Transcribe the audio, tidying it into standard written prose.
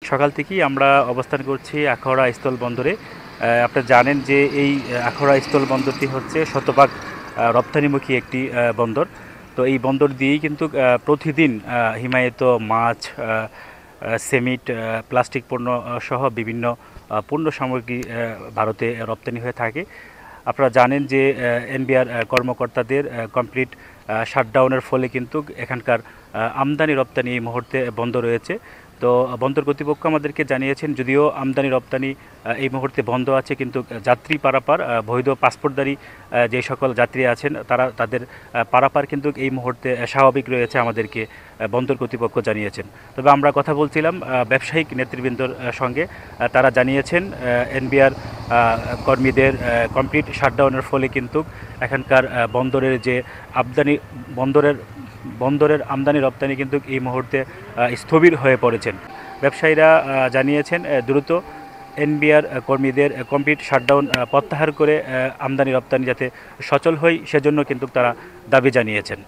সকাল থেকেই আমরা অবস্থান করছি আখাউড়া স্থল বন্দরে। আপনারা জানেন যে এই আখাউড়া স্থল বন্দরটি হচ্ছে শতভাগ রপ্তানিমুখী একটি বন্দর। তো এই বন্দর দিয়েই কিন্তু প্রতিদিন হিমায়িত মাছ, সিমেন্ট, প্লাস্টিক পণ্য সহ বিভিন্ন পণ্য সামগ্রী ভারতে রপ্তানি হয়ে থাকে। আপনারা জানেন যে এনবিআর কর্মকর্তাদের কমপ্লিট শাটডাউনের ফলে কিন্তু এখানকার আমদানি রপ্তানি এই মুহূর্তে বন্ধ রয়েছে। তো বন্দর কর্তৃপক্ষ আমাদেরকে জানিয়েছেন, যদিও আমদানি রপ্তানি এই মুহূর্তে বন্ধ আছে, কিন্তু যাত্রী পারাপার, বৈধ পাসপোর্টধারী যে সকল যাত্রী আছেন তাদের পারাপার কিন্তু এই মুহূর্তে স্বাভাবিক রয়েছে, আমাদেরকে বন্দর কর্তৃপক্ষ জানিয়েছেন। তবে আমরা কথা বলছিলাম ব্যবসায়িক নেতৃবৃন্দর সঙ্গে। তারা জানিয়েছেন এনবিআর কর্মীদের কমপ্লিট শাটডাউনের ফলে কিন্তু এখানকার বন্দরের যে বন্দরের আমদানি রপ্তানি কিন্তু এই মুহূর্তে স্থবির হয়ে পড়েছেন। ব্যবসায়ীরা জানিয়েছেন দ্রুত এনবিআর কর্মীদের কমপ্লিট শাটডাউন প্রত্যাহার করে আমদানি রপ্তানি যাতে সচল হয় সেজন্য কিন্তু তারা দাবি জানিয়েছেন।